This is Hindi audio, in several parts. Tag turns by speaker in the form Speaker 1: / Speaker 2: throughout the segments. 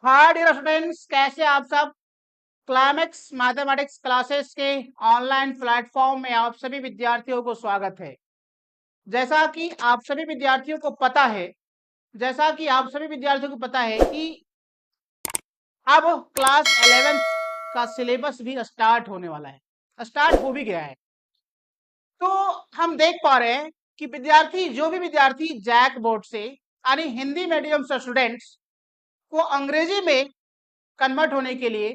Speaker 1: हाय डियर स्टूडेंट्स, कैसे आप सब। क्लाइमेक्स मैथमेटिक्स क्लासेस के ऑनलाइन प्लेटफॉर्म में आप सभी विद्यार्थियों को स्वागत है। जैसा कि आप सभी विद्यार्थियों को पता है जैसा कि आप सभी विद्यार्थियों को पता है कि अब क्लास 11 का सिलेबस भी स्टार्ट होने वाला है, स्टार्ट हो भी गया है। तो हम देख पा रहे हैं कि जो भी विद्यार्थी जैक बोर्ड से यानी हिंदी मीडियम से स्टूडेंट्स को अंग्रेजी में कन्वर्ट होने के लिए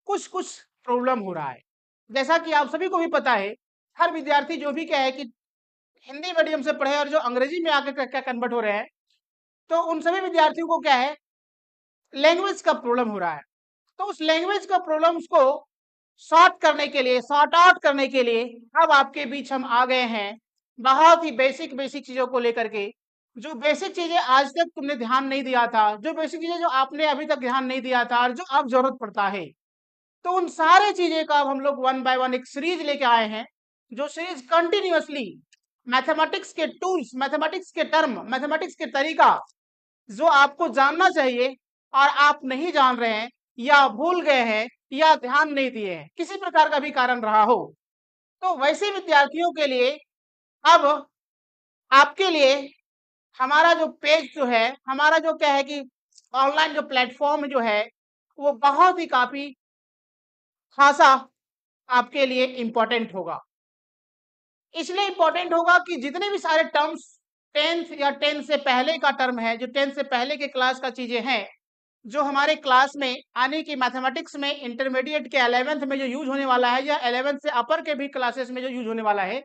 Speaker 1: कुछ कुछ प्रॉब्लम हो रहा है। जैसा कि आप सभी को भी पता है, हर विद्यार्थी जो भी क्या है कि हिंदी मीडियम से पढ़े और जो अंग्रेजी में आके क्या कन्वर्ट हो रहे हैं, तो उन सभी विद्यार्थियों को क्या है, लैंग्वेज का प्रॉब्लम हो रहा है। तो उस लैंग्वेज का प्रॉब्लम्स को सॉर्ट आउट करने के लिए अब आपके बीच हम आ गए हैं, बहुत ही बेसिक बेसिक चीजों को लेकर के। जो बेसिक चीजें आज तक तुमने ध्यान नहीं दिया था, जो बेसिक चीजें जो आपने अभी तक ध्यान नहीं दिया था और जो अब जरूरत पड़ता है, तो उन सारे चीजें का अब हम लोग वन बाय वन एक सीरीज लेके आए हैं। जो सीरीज कंटिन्यूअसली मैथमेटिक्स के टूल्स, मैथमेटिक्स के टर्म, मैथमेटिक्स के तरीका जो आपको जानना चाहिए और आप नहीं जान रहे हैं या भूल गए हैं या ध्यान नहीं दिए हैं, किसी प्रकार का भी कारण रहा हो, तो वैसे विद्यार्थियों के लिए अब आपके लिए हमारा जो पेज जो है, हमारा जो क्या है कि ऑनलाइन जो प्लेटफॉर्म जो है, वो बहुत ही काफी खासा आपके लिए इंपॉर्टेंट होगा। इसलिए इंपॉर्टेंट होगा कि जितने भी सारे टर्म्स 10th या 10 से पहले का टर्म है, जो 10 से पहले के क्लास का चीजें हैं, जो हमारे क्लास में आने की मैथमेटिक्स में इंटरमीडिएट के 11th में जो यूज होने वाला है या 11th से अपर के भी क्लासेस में जो यूज होने वाला है,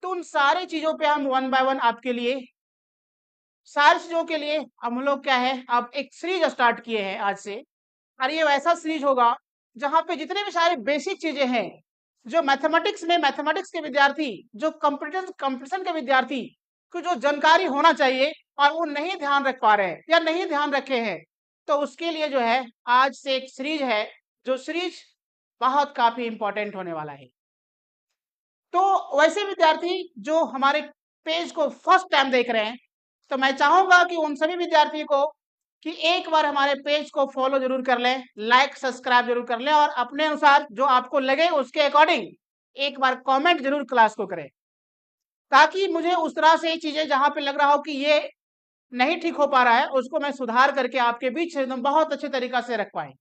Speaker 1: तो उन सारी चीजों पे हम वन बाय वन आपके लिए, सारी चीजों के लिए हम लोग क्या है, अब एक सीरीज स्टार्ट किए हैं आज से। और ये वैसा सीरीज होगा जहां पे जितने भी सारे बेसिक चीजें हैं, जो मैथमेटिक्स के विद्यार्थी, जो कंपटीशन के विद्यार्थी को जो जानकारी होना चाहिए और वो नहीं ध्यान रख पा रहे हैं या नहीं ध्यान रखे हैं, तो उसके लिए जो है आज से एक सीरीज है, जो सीरीज बहुत काफी इंपॉर्टेंट होने वाला है। तो वैसे विद्यार्थी जो हमारे पेज को फर्स्ट टाइम देख रहे हैं, तो मैं चाहूंगा कि उन सभी विद्यार्थियों को कि एक बार हमारे पेज को फॉलो जरूर कर लें, लाइक सब्सक्राइब जरूर कर लें और अपने अनुसार जो आपको लगे उसके अकॉर्डिंग एक बार कमेंट जरूर क्लास को करें, ताकि मुझे उस तरह से चीजें जहां पे लग रहा हो कि ये नहीं ठीक हो पा रहा है, उसको मैं सुधार करके आपके बीच एकदम बहुत अच्छे तरीका से रख पाए,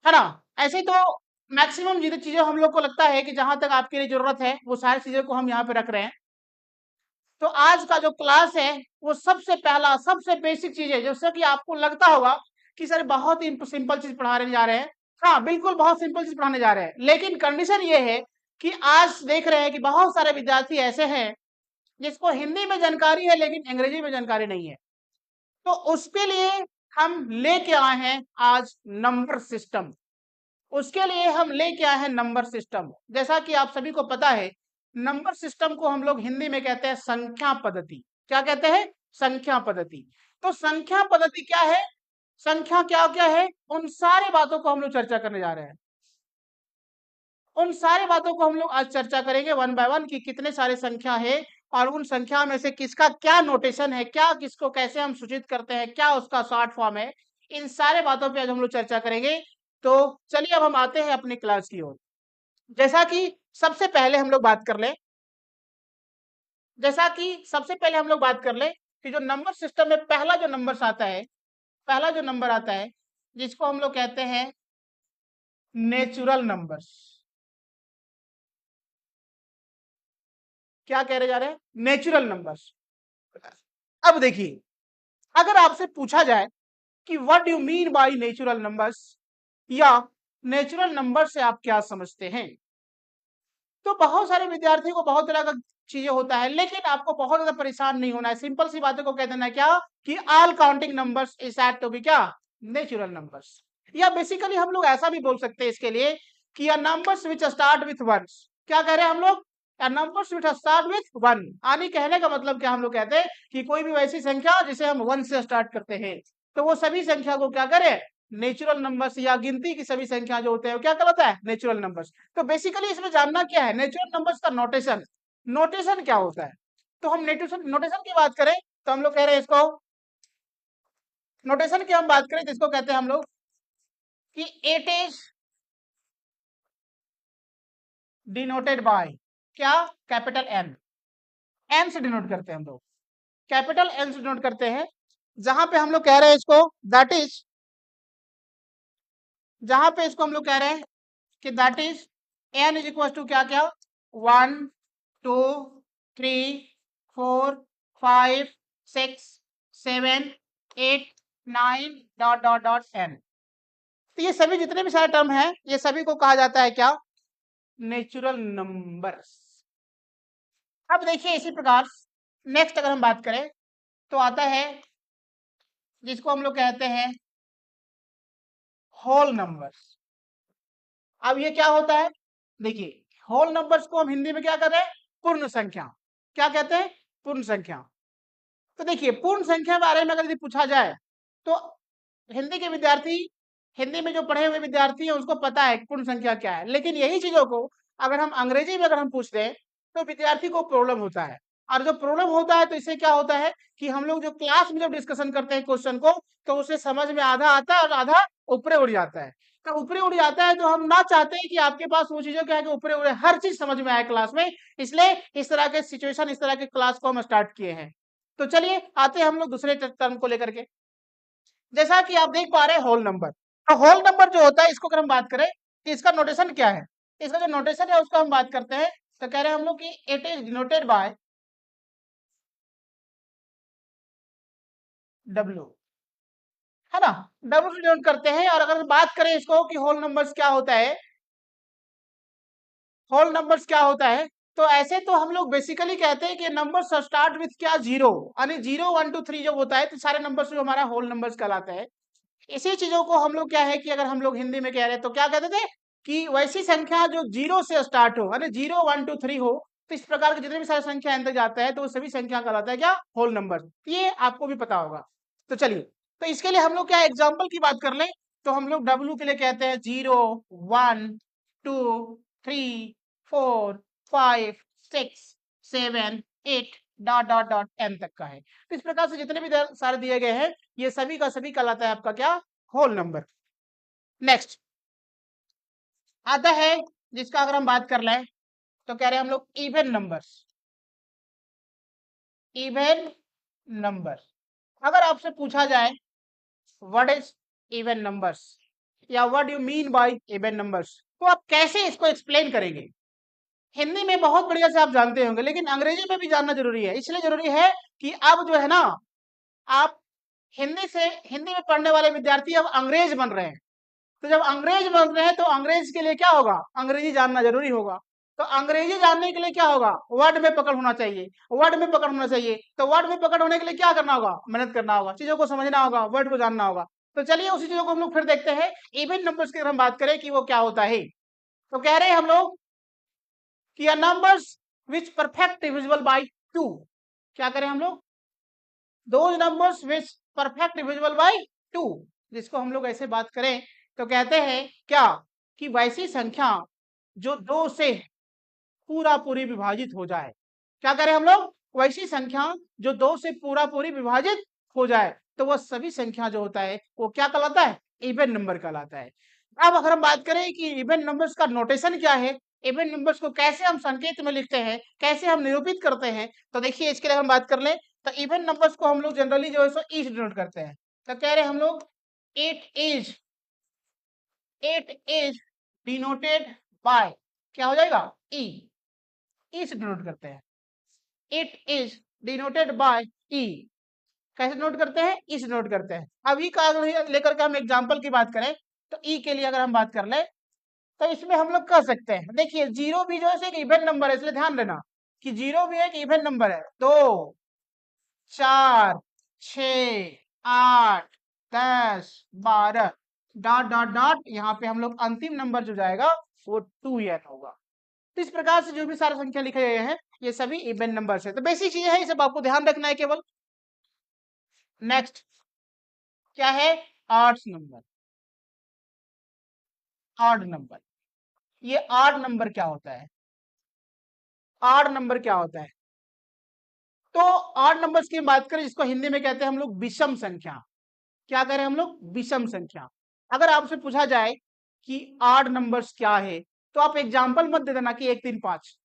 Speaker 1: है ना। ऐसे तो मैक्सिमम जितनी चीजें हम लोग को लगता है कि जहां तक आपके लिए जरूरत है, वो सारी चीजों को हम यहाँ पे रख रहे हैं। तो आज का जो क्लास है, वो सबसे पहला सबसे बेसिक चीज है, जैसे कि आपको लगता होगा कि सर बहुत ही सिंपल चीज पढ़ाने जा रहे हैं। हाँ, बिल्कुल बहुत सिंपल चीज पढ़ाने जा रहे हैं, लेकिन कंडीशन ये है कि आज देख रहे हैं कि बहुत सारे विद्यार्थी ऐसे हैं जिसको हिंदी में जानकारी है लेकिन अंग्रेजी में जानकारी नहीं है। तो उसके लिए हम लेके आए हैं आज नंबर सिस्टम। उसके लिए हम लेके आए हैं नंबर सिस्टम। जैसा कि आप सभी को पता है, नंबर सिस्टम को हम लोग हिंदी में कहते हैं संख्या पद्धति। क्या कहते हैं? संख्या पद्धति। तो संख्या पद्धति क्या है, संख्या क्या क्या है, उन सारी बातों को हम लोग चर्चा करने जा रहे हैं। उन सारी बातों को हम लोग आज चर्चा करेंगे वन बाय वन कि कितने सारे संख्या है और उन संख्या में से किसका क्या नोटेशन है, क्या किसको कैसे हम सूचित करते हैं, क्या उसका शॉर्ट फॉर्म है, इन सारे बातों पे आज हम लोग चर्चा करेंगे। तो चलिए अब हम आते हैं अपनी क्लास की ओर। जैसा कि सबसे पहले हम लोग बात कर लें जैसा कि सबसे पहले हम लोग बात कर लें कि जो नंबर सिस्टम में पहला जो नंबर आता है, पहला जो नंबर आता है, जिसको हम लोग कहते हैं नेचुरल नंबर्स। क्या कह रहे जा रहे हैं? Natural numbers. अब देखिए, अगर आपसे पूछा जाए कि what do you mean by natural numbers, या नेचुरल नंबर से आप क्या समझते हैं, तो बहुत सारे विद्यार्थियों को बहुत तरह का चीजें होता है, लेकिन आपको बहुत ज्यादा परेशान नहीं होना है। सिंपल सी बातों को कह देना है क्या कि all counting numbers is said to be क्या, नेचुरल नंबर्स। या बेसिकली हम लोग ऐसा भी बोल सकते हैं इसके लिए कि numbers which start with ones. क्या कह रहे हैं हम लोग? Numbers which start with one. आने कहने का मतलब क्या, हम लोग कहते हैं कि कोई भी वैसी संख्या जिसे हम वन से स्टार्ट करते हैं, तो वो सभी संख्या को क्या करें, नेचुरल नंबर्स, या गिनती की सभी संख्या जो होते हैं क्या कहलाता है, नेचुरल नंबर्स। तो बेसिकली इसमें जानना क्या है, नेचुरल नंबर्स का नोटेशन, नोटेशन क्या होता है। तो हम नोटेशन की बात करें तो हम लोग कह रहे हैं इसको नोटेशन की हम बात करें तो इसको कहते हैं हम लोग कि इट इज डिनोटेड बाय क्या, कैपिटल एन। एन से डिनोट करते हैं हम लोग, कैपिटल एन से डिनोट करते हैं। जहां पे हम लोग कह रहे हैं इसको दैट इज, जहां पे इसको हम लोग कह रहे हैं कि that is N is equal to क्या क्या, 1 2 3 4 5 6 7 8 9 ... तो ये सभी जितने भी सारे टर्म हैं ये सभी को कहा जाता है क्या, नेचुरल नंबर्स। अब देखिए इसी प्रकार नेक्स्ट अगर हम बात करें तो आता है जिसको हम लोग कहते हैं होल नंबर्स। अब ये क्या होता है, देखिए होल नंबर्स को हम हिंदी में क्या कर रहे हैं, पूर्ण संख्या। क्या कहते हैं, पूर्ण संख्या। तो देखिए पूर्ण संख्या के बारे में अगर यदि पूछा जाए तो हिंदी के विद्यार्थी, हिंदी में जो पढ़े हुए विद्यार्थी हैं उसको पता है पूर्ण संख्या क्या है, लेकिन यही चीजों को अगर हम अंग्रेजी में अगर हम पूछते हैं तो विद्यार्थी को प्रॉब्लम होता है। और जो प्रॉब्लम होता है तो इससे क्या होता है कि हम लोग जो क्लास में जब डिस्कशन करते हैं क्वेश्चन को तो उसे समझ में आधा आता है और आधा ऊपरे उड़ जाता है। तो ऊपरे उड़ जाता है तो हम ना चाहते हैं कि आपके पास वो चीजें क्या है कि ऊपरे उड़े, हर चीज समझ में आए क्लास में। इसलिए इस तरह के सिचुएशन, इस तरह के क्लास को हम स्टार्ट किए हैं। तो चलिए आते हैं हम लोग दूसरे टर्म को लेकर के। जैसा कि आप देख पा रहे हैं होल नंबर, तो होल नंबर जो होता है इसको अगर हम बात करें कि इसका नोटेशन क्या है, इसका जो नोटेशन है उसको हम बात करते हैं तो कह रहे हैं हम लोग कि it is denoted by W, है ना। डब्ल्यू से डिनोट करते हैं। और अगर बात करें इसको कि होल नंबर्स क्या होता है, होल नंबर्स क्या होता है, तो ऐसे तो हम लोग बेसिकली कहते हैं कि नंबर्स स्टार्ट विथ क्या, जीरो, यानी 0 1 2 3 जब होता है तो सारे नंबर्स जो हमारा होल नंबर्स कहलाता है। इसी चीजों को हम लोग क्या है कि अगर हम लोग हिंदी में कह रहे हैं तो क्या कहते थे कि वैसी संख्या जो जीरो से स्टार्ट हो, यानी 0 1 2 3 हो, तो इस प्रकार के जितने भी सारे संख्या अंदर जाता है तो वो सभी संख्या कहलाता है क्या, होल नंबर। ये आपको भी पता होगा। तो चलिए, तो इसके लिए हम लोग क्या एग्जाम्पल की बात कर लें तो हम लोग डब्ल्यू के लिए कहते हैं 0 1 2 3 4 5 6 7 8 ... एन तक का है। तो इस प्रकार से जितने भी सारे दिए गए हैं ये सभी का सभी कहलाता है आपका क्या, होल नंबर। नेक्स्ट आता है जिसका अगर हम बात कर लें तो कह रहे हैं हम लोग इवन नंबर्स। इवन नंबर, अगर आपसे पूछा जाए व्हाट इज इवन नंबर्स या what you mean by even numbers, तो आप कैसे इसको एक्सप्लेन करेंगे। हिंदी में बहुत बढ़िया से आप जानते होंगे लेकिन अंग्रेजी में भी जानना जरूरी है। इसलिए जरूरी है कि अब जो है ना, आप हिंदी में पढ़ने वाले विद्यार्थी अब अंग्रेज बन रहे हैं। तो जब अंग्रेज बन रहे हैं तो अंग्रेज के लिए क्या होगा, अंग्रेजी जानना जरूरी होगा। तो अंग्रेजी जानने के लिए क्या होगा, वर्ड में पकड़ होना चाहिए। वर्ड में पकड़ होना चाहिए तो वर्ड में पकड़ होने के लिए क्या करना होगा, मेहनत करना होगा, चीजों को समझना होगा, वर्ड को जानना होगा। तो चलिए उसी चीजों को हम लोग फिर देखते हैं। इवन नंबर्स की अगर हम बात करें कि वो क्या होता है, तो कह रहे हैं हम लोग कि numbers which perfect divisible by 2। क्या करें हम लोग, those numbers which perfect divisible by 2, जिसको हम लोग ऐसे बात करें तो कहते हैं क्या, कि वैसी संख्या जो 2 से पूरा पूरी विभाजित हो जाए। क्या करें हम लोग, वैसी संख्या जो 2 से पूरा पूरी विभाजित हो जाए तो वह सभी संख्या जो होता है वो क्या कहलाता है, इवन नंबर कहलाता है। अब अगर हम बात करें कि इवन नंबर्स का नोटेशन क्या है, इवन नंबर्स को कैसे हम संकेत में लिखते हैं, कैसे हम निरूपित करते हैं, तो देखिए इसके लिए हम बात कर लें तो इवन नंबर्स को हम लोग जनरली जो है सो ई से डिनोट करते हैं। तो कह रहे हैं हम लोग it is, it is denoted by, क्या हो जाएगा, ई, ई से डिनोट करते हैं। इट इज डिनोटेड बाय ई, कैसे नोट करते हैं, ई से नोट करते हैं। अभी का लेकर के हम एग्जांपल की बात करें तो ई के लिए अगर हम बात कर ले तो इसमें हम लोग कर सकते हैं, देखिए जीरो भी जो है एक इवन नंबर है, इसलिए ध्यान देना कि जीरो भी एक इवन नंबर है। 2 4 6 8 10 12 ... यहाँ पे हम लोग अंतिम नंबर जो जाएगा वो 2n होगा। तो इस प्रकार से जो भी सारे संख्या लिखे गए हैं ये सभी इवन नंबर्स है। तो बेसिक चीजें हैं, ये सब आपको ध्यान रखना है केवल। नेक्स्ट क्या है, आर्ट्स नंबर, ऑड नंबर। ये ऑड नंबर क्या होता है, ऑड नंबर क्या होता है, तो ऑड नंबर्स की बात करें जिसको हिंदी में कहते हैं हम लोग विषम संख्या। क्या करें हम लोग, विषम संख्या। अगर आपसे पूछा जाए कि ऑड नंबर्स क्या है, तो आप एग्जाम्पल मत दे देना कि 1 3 5,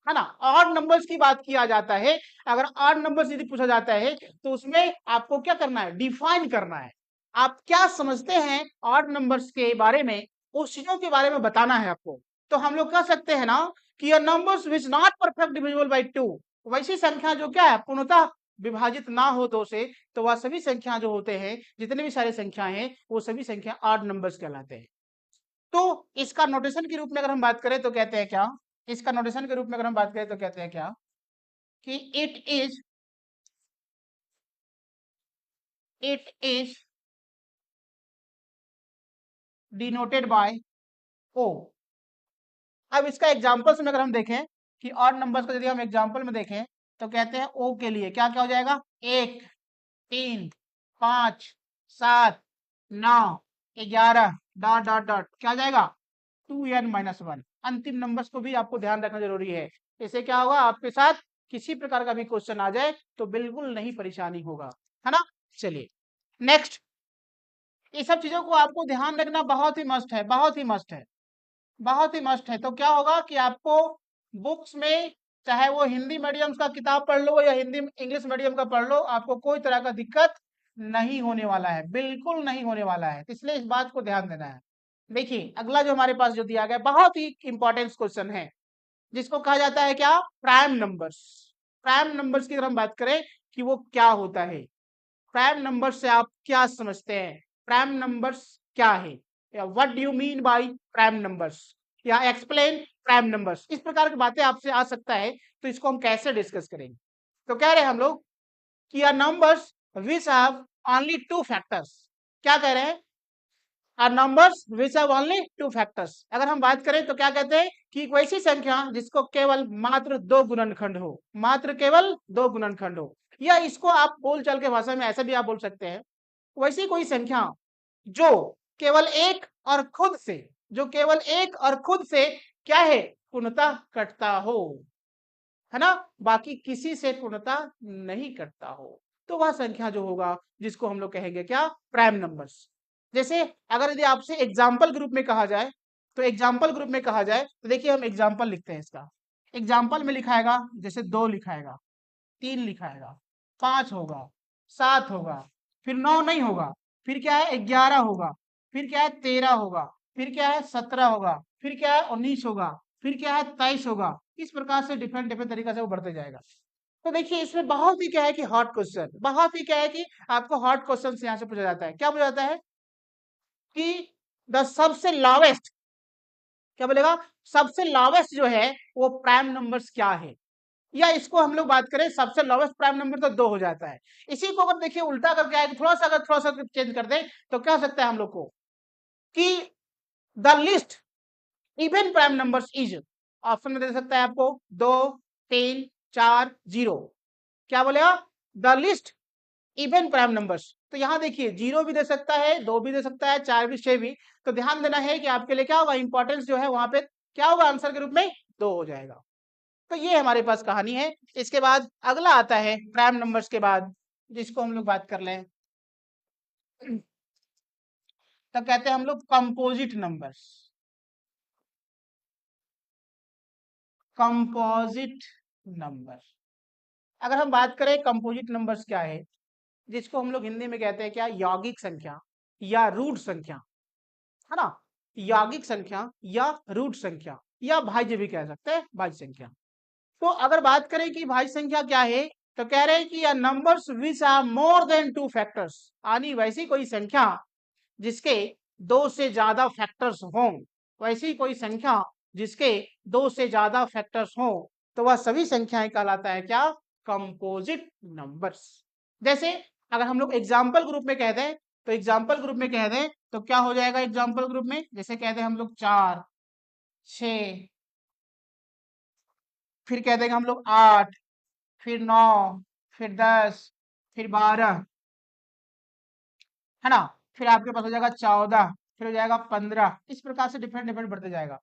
Speaker 1: है ना। ऑड नंबर्स की बात किया जाता है। अगर ऑड नंबर्स यदि पूछा जाता है तो उसमें आपको क्या करना है, डिफाइन करना है। आप क्या समझते हैं ऑड नंबर्स के बारे में, उस चीजों के बारे में बताना है आपको। तो हम लोग कह सकते हैं ना कि numbers which not perfect divisible by 2, वैसी संख्या जो क्या है, पूर्णतः विभाजित ना हो 2 से, तो वह सभी संख्या जो होते हैं, जितने भी सारे संख्या हैं, वो सभी संख्या ऑड नंबर्स कहलाते हैं। तो इसका नोटेशन के रूप में अगर हम बात करें तो कहते हैं क्या, इसका नोटेशन के रूप में अगर हम बात करें तो कहते हैं क्या कि इट इज डिनोटेड बाय ओ। अब इसका एग्जांपल्स में अगर हम देखें कि ऑड नंबर्स को यदि हम एग्जांपल में देखें तो कहते हैं ओ के लिए क्या क्या हो जाएगा, 1 3 5 7 9 11 डॉट डॉट डॉट क्या आ जाएगा, 2n-1। अंतिम नंबर्स को भी आपको ध्यान रखना जरूरी है। इससे क्या होगा, आपके साथ किसी प्रकार का भी क्वेश्चन आ जाए तो बिल्कुल नहीं परेशानी होगा, है ना। चलिए नेक्स्ट, ये सब चीजों को आपको ध्यान रखना बहुत ही मस्ट है, बहुत ही मस्ट है, बहुत ही मस्ट है। तो क्या होगा कि आपको बुक्स में, चाहे वो हिंदी मीडियम का किताब पढ़ लो या हिंदी इंग्लिश मीडियम का पढ़ लो, आपको कोई तरह का दिक्कत नहीं होने वाला है, बिल्कुल नहीं होने वाला है। इसलिए इस बात को ध्यान देना है। देखिए अगला जो हमारे पास जो दिया गया बहुत ही इंपॉर्टेंट क्वेश्चन है, जिसको कहा जाता है क्या, प्राइम नंबर्स। प्राइम नंबर्स की अगर हम बात करें कि वो क्या होता है, प्राइम नंबर से आप क्या समझते हैं, प्राइम नंबर्स क्या है, या what do you mean by prime numbers, या एक्सप्लेन प्राइम नंबर्स, इस प्रकार की बातें आपसे आ सकता है। तो इसको हम कैसे डिस्कस करेंगे, तो कह रहे हैं हम लोग कि are numbers which have only 2 factors. क्या कह रहे हैं, are numbers which have only 2 factors. अगर हम बात करें तो क्या कहते हैं कि एक वैसी संख्या जिसको केवल मात्र 2 गुणनखंड हो, मात्र केवल 2 गुणनखंड हो, या इसको आप बोल चाल के भाषा में ऐसा भी आप बोल सकते हैं, वैसी कोई संख्या जो केवल एक और खुद से, जो केवल एक और खुद से क्या है, पूर्णतः कटता हो, है ना, बाकी किसी से पूर्णतः नहीं कटता हो, तो वह संख्या जो होगा जिसको हम लोग कहेंगे क्या, प्राइम नंबर्स। जैसे अगर यदि आपसे एग्जाम्पल ग्रुप में कहा जाए, तो एग्जाम्पल ग्रुप में कहा जाए तो देखिए हम एग्जाम्पल लिखते हैं इसका। एग्जाम्पल में लिखाएगा, जैसे 2 लिखाएगा, 3 लिखाएगा, 5 होगा, 7 होगा, फिर 9 नहीं होगा, फिर क्या है 11 होगा, फिर क्या है 13 होगा, फिर क्या है 17 होगा, फिर क्या है 19 होगा, फिर क्या है 23 होगा। इस प्रकार से डिफरेंट डिफरेंट तरीके से वो बढ़ते जाएगा। तो देखिए इसमें बहुत ही क्या है कि हॉट क्वेश्चन, बहुत ही क्या है कि आपको हॉट क्वेश्चन यहाँ से पूछा जाता है। क्या पूछा जाता है कि द सबसे लॉवेस्ट, क्या बोलेगा, सबसे लॉवेस्ट जो है वो प्राइम नंबर्स क्या है, या इसको हम लोग बात करें सबसे लोवेस्ट प्राइम नंबर तो 2 हो जाता है। इसी को अगर देखिए उल्टा करके आए, थोड़ा सा चेंज कर दें तो क्या हो सकता है हम लोग को कि the list even prime numbers is, option में दे सकता है आपको 2 3 4 0। क्या बोलेगा, the list even prime numbers. तो यहाँ देखिए 0 भी दे सकता है, 2 भी दे सकता है, 4 भी, 6 भी। तो ध्यान देना है कि आपके लिए क्या होगा, इंपॉर्टेंस जो है वहां पे क्या होगा, आंसर के रूप में 2 हो जाएगा। तो ये हमारे पास कहानी है। इसके बाद अगला आता है प्राइम नंबर्स के बाद, जिसको हम लोग बात कर लें, तो कहते हैं हम लोग कंपोजिट नंबर्स। कंपोजिट नंबर, अगर हम बात करें कंपोजिट नंबर्स क्या है, जिसको हम लोग हिंदी में कहते हैं क्या, यौगिक संख्या या रूट संख्या, है ना। यौगिक संख्या या रूट संख्या या भाज्य भी कह सकते हैं, भाज्य संख्या। तो अगर बात करें कि भाज्य संख्या क्या है, तो कह रहे हैं कि numbers which are more than 2 factors, यानी वैसी कोई संख्या जिसके 2 से ज्यादा फैक्टर्स हों, वैसी कोई संख्या जिसके 2 से ज्यादा फैक्टर्स हों, तो वह सभी संख्याएं कहलाता है क्या, कंपोजिट नंबर्स। जैसे अगर हम लोग एग्जाम्पल ग्रुप में कह दें, तो एग्जाम्पल ग्रुप में कह दें तो क्या हो जाएगा एग्जाम्पल ग्रुप में, जैसे कहते हैं हम लोग 4 6, फिर कह देंगे हम लोग 8, फिर 9, फिर 10, फिर 12, है ना, फिर आपके पास हो जाएगा 14, फिर हो जाएगा 15, इस प्रकार से डिफरेंट डिफरेंट बढ़ते जाएगा।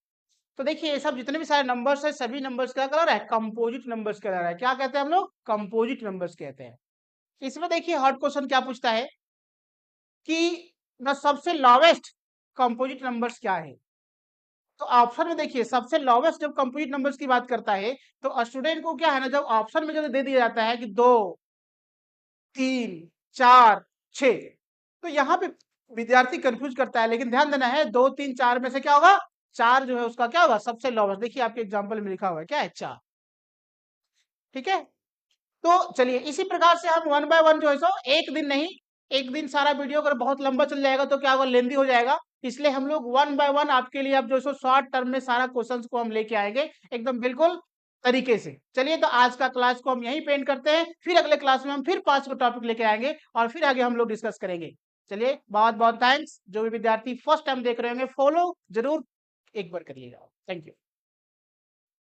Speaker 1: तो देखिए ये सब जितने भी सारे नंबर्स है, सभी नंबर्स क्या कलर है, कंपोजिट नंबर्स कलर है। क्या कहते हैं हम लोग, कंपोजिट नंबर्स कहते हैं। इसमें देखिए हॉट क्वेश्चन क्या पूछता है कि सबसे लोवेस्ट कंपोजिट नंबर्स क्या है। तो ऑप्शन में देखिए सबसे लोवेस्ट जब कंपोजिट नंबर्स की बात करता है तो स्टूडेंट को क्या है ना, जब ऑप्शन में जो दे दिया जाता है कि 2, 3, 4, 6, तो यहाँ पे विद्यार्थी कंफ्यूज करता है, लेकिन ध्यान देना है 2, 3, 4 में से क्या होगा, 4 जो है उसका क्या होगा, सबसे लोवेस्ट। देखिए आपके एग्जाम्पल में लिखा हुआ है क्या है, 4। ठीक है, तो चलिए इसी प्रकार से हम वन बाय वन जो है सो एक दिन नहीं, एक दिन सारा वीडियो अगर बहुत लंबा चल जाएगा तो क्या होगा, लेंदी हो जाएगा। इसलिए हम लोग वन बाय वन आपके लिए अब जो है सो शॉर्ट टर्म में सारा क्वेश्चंस को हम लेके आएंगे एकदम बिल्कुल तरीके से। चलिए तो आज का क्लास को हम यहीं पेंड करते हैं, फिर अगले क्लास में हम फिर 5 को टॉपिक लेके आएंगे और फिर आगे हम लोग डिस्कस करेंगे। चलिए बहुत बहुत थैंक्स। जो भी विद्यार्थी फर्स्ट टाइम देख रहे होंगे फॉलो जरूर एक बार करिएगा। Thank you.